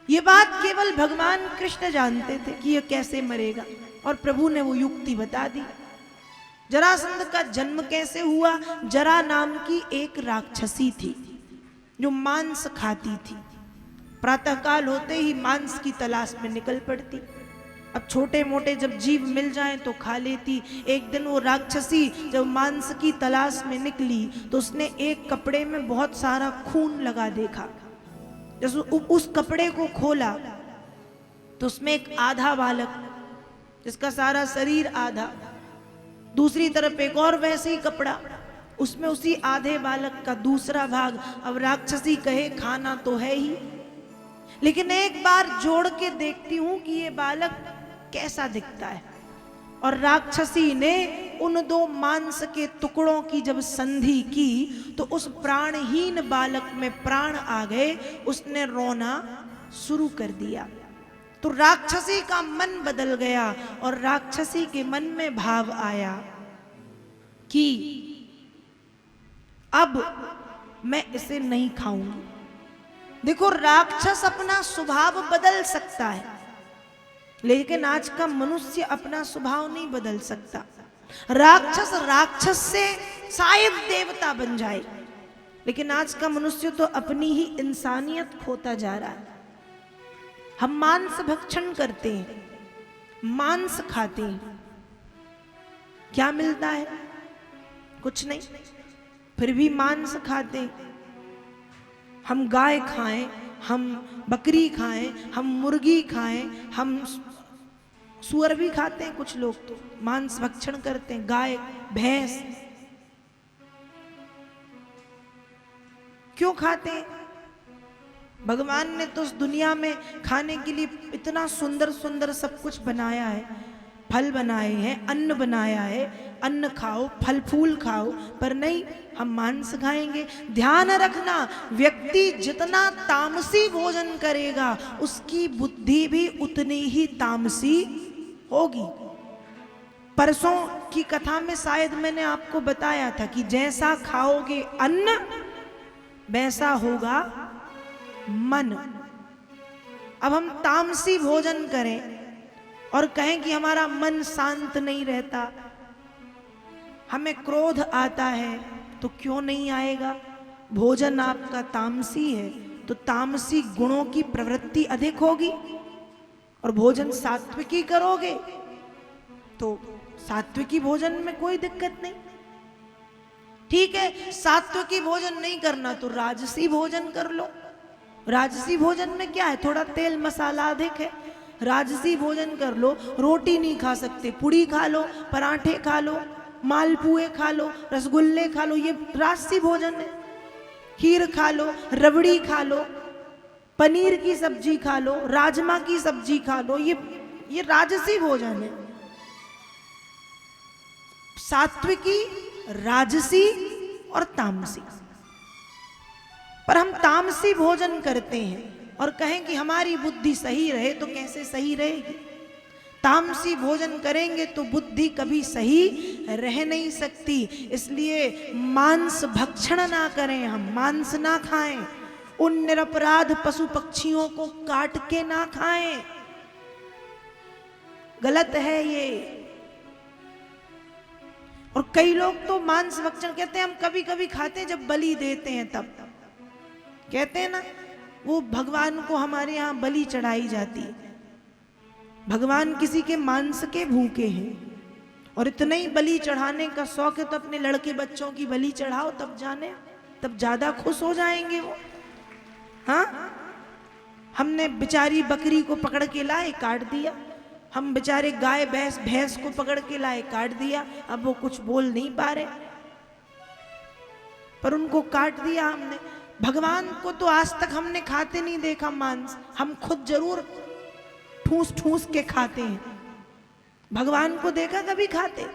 ये बात केवल भगवान कृष्ण जानते थे कि ये कैसे मरेगा, और प्रभु ने वो युक्ति बता दी। जरासंध का जन्म कैसे हुआ? जरा नाम की एक राक्षसी थी जो मांस खाती थी। प्रातःकाल होते ही मांस की तलाश में निकल पड़ती। अब छोटे मोटे जब जीव मिल जाएं तो खा लेती। एक दिन वो राक्षसी जब मांस की तलाश में निकली तो उसने एक कपड़े में बहुत सारा खून लगा देखा। जब उस कपड़े को खोला तो उसमें एक आधा बालक, जिसका सारा शरीर आधा, दूसरी तरफ एक और वैसे ही कपड़ा, उसमें उसी आधे बालक का दूसरा भाग। अब राक्षसी कहे खाना तो है ही, लेकिन एक बार जोड़ के देखती हूं कि ये बालक कैसा दिखता है। और राक्षसी ने उन दो मांस के टुकड़ों की जब संधि की तो उस प्राणहीन बालक में प्राण आ गए। उसने रोना शुरू कर दिया। तो राक्षसी का मन बदल गया और राक्षसी के मन में भाव आया कि अब मैं इसे नहीं खाऊंगी। देखो, राक्षस अपना स्वभाव बदल सकता है, लेकिन आज का मनुष्य अपना स्वभाव नहीं बदल सकता। राक्षस से शायद देवता बन जाए, लेकिन आज का मनुष्य तो अपनी ही इंसानियत खोता जा रहा है। हम मांस भक्षण करते हैं, मांस खाते हैं, क्या मिलता है? कुछ नहीं, फिर भी मांस खाते हैं। हम गाय खाएं, हम बकरी खाएं, हम मुर्गी खाएं, हम सुअर भी खाते हैं। कुछ लोग तो मांस भक्षण करते हैं, गाय भैंस। क्यों खाते हैं? भगवान ने तो इस दुनिया में खाने के लिए इतना सुंदर सुंदर सब कुछ बनाया है। फल बनाए हैं, अन्न बनाया है, अन्न खाओ, फल फूल खाओ, पर नहीं, हम मांस खाएंगे। ध्यान रखना, व्यक्ति जितना तामसी भोजन करेगा उसकी बुद्धि भी उतनी ही तामसी होगी। परसों की कथा में शायद मैंने आपको बताया था कि जैसा खाओगे अन्न वैसा होगा मन। अब हम तामसी भोजन करें और कहें कि हमारा मन शांत नहीं रहता, हमें क्रोध आता है, तो क्यों नहीं आएगा? भोजन आपका तामसी है तो तामसी गुणों की प्रवृत्ति अधिक होगी, और भोजन सात्विकी करोगे तो सात्विकी भोजन में कोई दिक्कत नहीं। ठीक है, सात्विकी भोजन नहीं करना तो राजसी भोजन कर लो। राजसी भोजन में क्या है? थोड़ा तेल मसाला अधिक है, राजसी भोजन कर लो। रोटी नहीं खा सकते, पुड़ी खा लो, पराठे खा लो, मालपुए खा लो, रसगुल्ले खा लो, ये राजसी भोजन है। खीर खा लो, रबड़ी खा लो, पनीर की सब्जी खा लो, राजमा की सब्जी खा लो, ये राजसी भोजन है। सात्विकी, राजसी और तामसी। पर हम तामसी भोजन करते हैं और कहें कि हमारी बुद्धि सही रहे, तो कैसे सही रहेगी? तामसी भोजन करेंगे तो बुद्धि कभी सही रह नहीं सकती। इसलिए मांस भक्षण ना करें, हम मांस ना खाएं, उन निरपराध पशु पक्षियों को काट के ना खाएं, गलत है ये। और कई लोग तो मांस भक्षण कहते हैं हम कभी कभी खाते हैं जब बलि देते हैं, तब कहते हैं ना, वो भगवान को हमारे यहाँ बलि चढ़ाई जाती है। भगवान किसी के मांस के भूखे हैं, और इतना ही बलि चढ़ाने का शौक है तो अपने लड़के बच्चों की बलि चढ़ाओ, तब जाने, तब ज्यादा खुश हो जाएंगे वो। हाँ, हमने बेचारी बकरी को पकड़ के लाए, काट दिया। हम बेचारे गाय भैंस को पकड़ के लाए, काट दिया। अब वो कुछ बोल नहीं पा रहे, पर उनको काट दिया हमने। भगवान को तो आज तक हमने खाते नहीं देखा मांस, हम खुद जरूर ठूस ठूस के खाते हैं। भगवान को देखा कभी खाते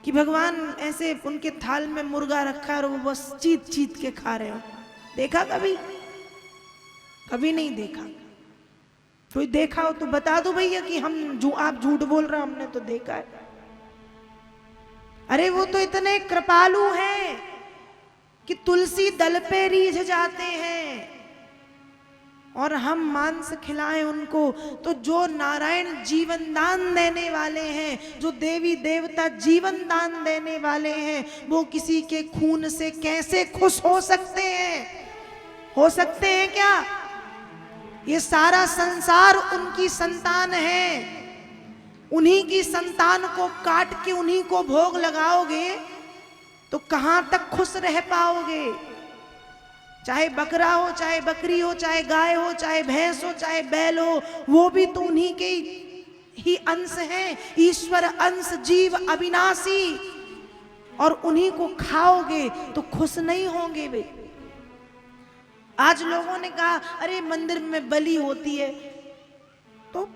कि भगवान ऐसे उनके थाल में मुर्गा रखा है और वो बस चीत चीत के खा रहे हो? देखा कभी? कभी नहीं देखा। कोई देखा हो तो बता दो भैया कि आप झूठ बोल रहे हो, हमने तो देखा है। अरे वो तो इतने कृपालु हैं कि तुलसी दल पे रीझ जाते हैं और हम मांस खिलाएं उनको, तो जो नारायण जीवन दान देने वाले हैं, जो देवी देवता जीवन दान देने वाले हैं, वो किसी के खून से कैसे खुश हो सकते हैं? हो सकते हैं क्या? ये सारा संसार उनकी संतान है। उन्हीं की संतान को काट के उन्हीं को भोग लगाओगे तो कहां तक खुश रह पाओगे? चाहे बकरा हो, चाहे बकरी हो, चाहे गाय हो, चाहे भैंस हो, चाहे बैल हो, वो भी तो उन्हीं के ही अंश हैं। ईश्वर अंश, जीव अविनाशी, और उन्हीं को खाओगे तो खुश नहीं होंगे वे। आज लोगों ने कहा अरे मंदिर में बलि होती है, तो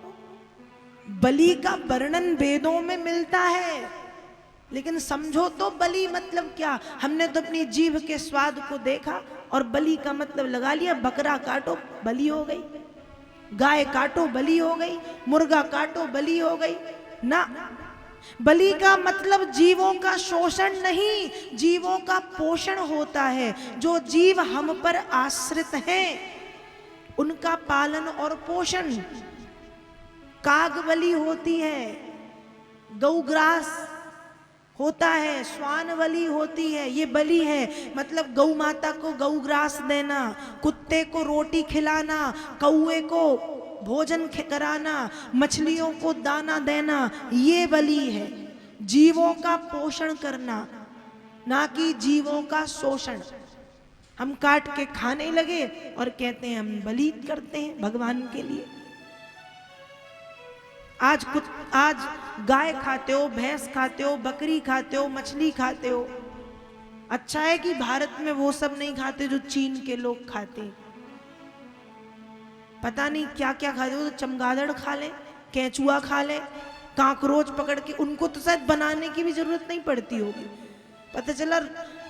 बलि का वर्णन वेदों में मिलता है, लेकिन समझो तो बलि मतलब क्या? हमने तो अपनी जीभ के स्वाद को देखा और बलि का मतलब लगा लिया। बकरा काटो बलि हो गई, गाय काटो बलि हो गई, मुर्गा काटो बलि हो गई ना। बलि का मतलब जीवों का शोषण नहीं, जीवों का पोषण होता है। जो जीव हम पर आश्रित हैं उनका पालन और पोषण। काग बलि होती है, गौग्रास होता है, श्वान बलि होती है, ये बलि है। मतलब गौ माता को गौग्रास देना, कुत्ते को रोटी खिलाना, कौए को भोजन कराना, मछलियों को दाना देना, ये बलि है। जीवों का पोषण करना, ना कि जीवों का शोषण। हम काट के खाने लगे और कहते हैं हम बलि करते हैं भगवान के लिए। आज गाय खाते हो, भैंस खाते हो, बकरी खाते हो, मछली खाते हो। अच्छा है कि भारत में वो सब नहीं खाते जो चीन के लोग खाते। पता नहीं क्या क्या खाते हो, तो चमगादड़ खा ले, केंचुआ खा ले, काकरोच पकड़ के, उनको तो शायद बनाने की भी जरूरत नहीं पड़ती होगी। पता चला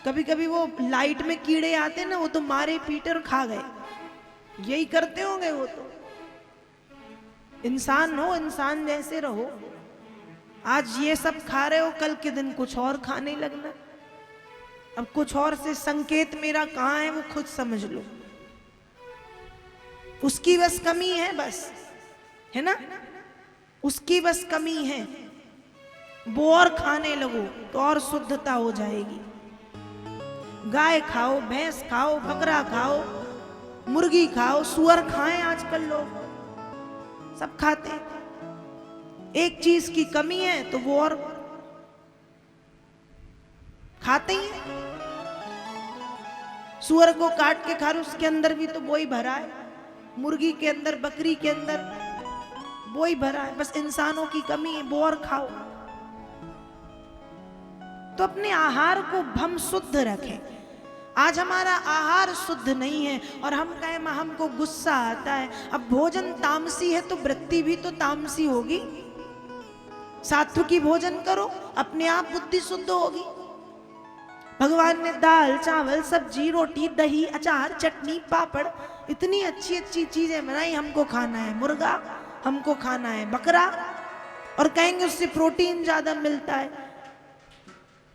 कभी कभी वो लाइट में कीड़े आते ना, वो तो मारे पीटे और खा गए। यही करते होंगे वो तो। इंसान हो, इंसान जैसे रहो। आज ये सब खा रहे हो, कल के दिन कुछ और खाने लगना। अब कुछ और से संकेत मेरा कहां है वो खुद समझ लो। उसकी बस कमी है, बस है ना, उसकी बस कमी है। वो और खाने लगो तो और शुद्धता हो जाएगी। गाय खाओ, भैंस खाओ, बकरा खाओ, मुर्गी खाओ, सुअर खाएं। आजकल लोग सब खाते हैं। एक चीज की कमी है तो वो और खाते ही हैं। सुअर को काट के खा रहे, उसके अंदर भी तो वो ही भरा है। मुर्गी के अंदर, बकरी के अंदर वो ही भरा है। बस इंसानों की कमी है, वो और खाओ। तो अपने आहार को हम शुद्ध रखें। आज हमारा आहार शुद्ध नहीं है और हम कहें हमको गुस्सा आता है। अब भोजन तामसी है तो वृत्ति भी तो तामसी होगी। सात्विकी भोजन करो, अपने आप बुद्धि शुद्ध होगी। भगवान ने दाल, चावल, सब्जी, रोटी, दही, अचार, चटनी, पापड़, इतनी अच्छी अच्छी चीजें बनाई। हमको खाना है मुर्गा, हमको खाना है बकरा, और कहेंगे उससे प्रोटीन ज्यादा मिलता है।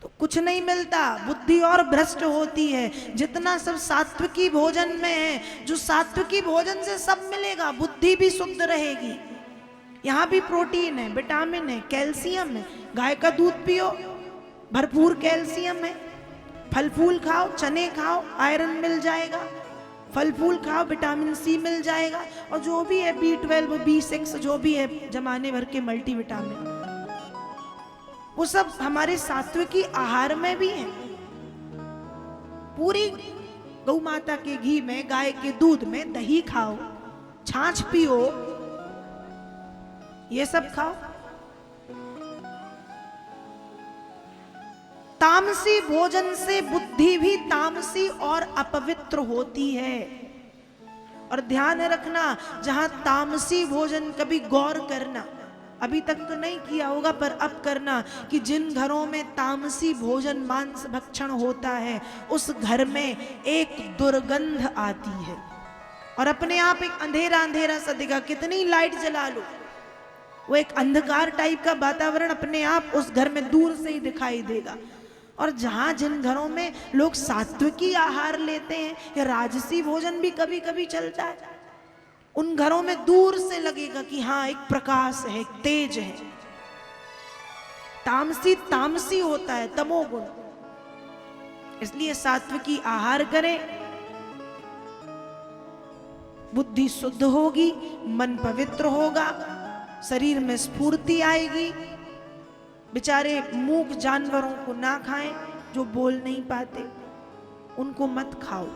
तो कुछ नहीं मिलता, बुद्धि और भ्रष्ट होती है। जितना सब सात्विकी भोजन में है, जो सात्विकी भोजन से सब मिलेगा, बुद्धि भी शुद्ध रहेगी। यहाँ भी प्रोटीन है, विटामिन है, कैल्शियम है। गाय का दूध पियो, भरपूर कैल्शियम है। फल फूल खाओ, चने खाओ, आयरन मिल जाएगा। फल फूल खाओ, विटामिन सी मिल जाएगा। और जो भी है B12, B6, जो भी है जमाने भर के मल्टीविटामिन, वो सब हमारे सात्विकी आहार में भी है। पूरी गौ माता के घी में, गाय के दूध में, दही खाओ, छाछ पियो, ये सब खाओ। तामसी भोजन से बुद्धि भी तामसी और अपवित्र होती है। और ध्यान रखना, जहां तामसी भोजन, कभी गौर करना, अभी तक तो नहीं किया होगा पर अब करना, कि जिन घरों में तामसी भोजन, मांस भक्षण होता है, उस घर में एक दुर्गंध आती है। और अपने आप एक अंधेरा अंधेरा सा दिखा, कितनी लाइट जला लो, वो एक अंधकार टाइप का वातावरण अपने आप उस घर में दूर से ही दिखाई देगा। और जहां जिन घरों में लोग सात्विकी आहार लेते हैं, या राजसी भोजन भी कभी कभी चलता है, उन घरों में दूर से लगेगा कि हाँ एक प्रकाश है, एक तेज है। तामसी तामसी होता है, तमोगुण। इसलिए सात्विकी आहार करें, बुद्धि शुद्ध होगी, मन पवित्र होगा, शरीर में स्फूर्ति आएगी। बेचारे मूक जानवरों को ना खाएं जो बोल नहीं पाते, उनको मत खाओ।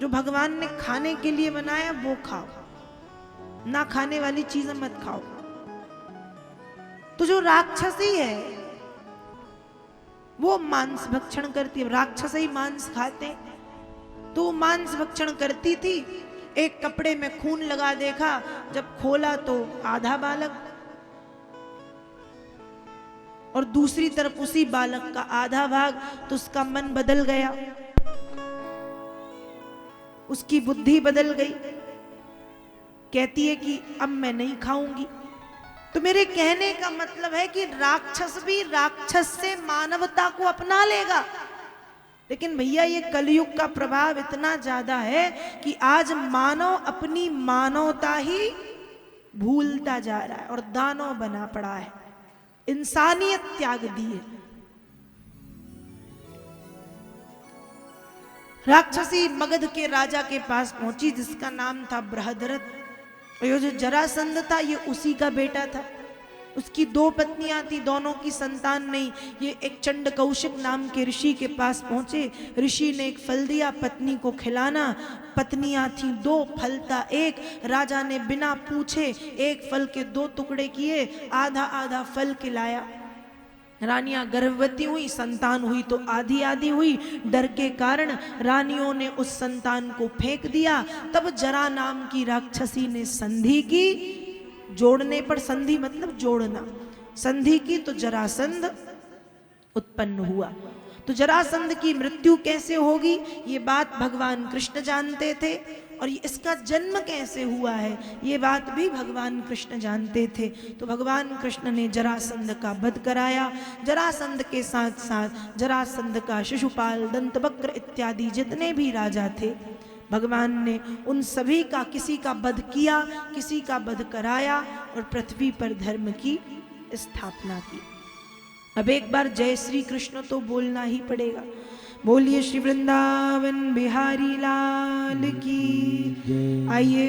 जो भगवान ने खाने के लिए बनाया वो खाओ, ना खाने वाली चीजें मत खाओ। तो जो राक्षसी है वो मांस भक्षण करती है, राक्षस ही मांस खाते हैं, तो वो मांस भक्षण करती थी। एक कपड़े में खून लगा देखा, जब खोला तो आधा बालक, और दूसरी तरफ उसी बालक का आधा भाग। तो उसका मन बदल गया, उसकी बुद्धि बदल गई, कहती है कि अब मैं नहीं खाऊंगी। तो मेरे कहने का मतलब है कि राक्षस भी राक्षस से मानवता को अपना लेगा। लेकिन भैया ये कलयुग का प्रभाव इतना ज्यादा है कि आज मानव अपनी मानवता ही भूलता जा रहा है और दानव बना पड़ा है, इंसानियत त्याग दी है। राक्षसी मगध के राजा के पास पहुंची जिसका नाम था बृहद्रथ। ये जो जरासंध था ये उसी का बेटा था। उसकी 2 पत्नियां थी, दोनों की संतान नहीं। ये एक चंड कौशिक नाम के ऋषि के पास पहुंचे। ऋषि ने एक फल दिया पत्नी को खिलाना। पत्नियां थी 2, फल था 1। राजा ने बिना पूछे एक फल के 2 टुकड़े किए, आधा आधा फल खिलाया। रानियां गर्भवती हुई, संतान हुई तो आधी आधी हुई। डर के कारण रानियों ने उस संतान को फेंक दिया। तब जरा नाम की राक्षसी ने संधि की। जोड़ने पर संधि मतलब जोड़ना, संधि की तो जरासंध उत्पन्न हुआ। तो जरासंध की मृत्यु कैसे होगी ये बात भगवान कृष्ण जानते थे, और इसका जन्म कैसे हुआ है ये बात भी भगवान कृष्ण जानते थे। तो भगवान कृष्ण ने जरासंध का वध कराया। जरासंध के साथ साथ जरासंध का शिशुपाल, दंतवक्र इत्यादि जितने भी राजा थे, भगवान ने उन सभी का किसी का वध किया, किसी का वध कराया और पृथ्वी पर धर्म की स्थापना की। अब एक बार जय श्री कृष्ण तो बोलना ही पड़ेगा। बोलिए श्री वृंदावन बिहारी लाल की। आइए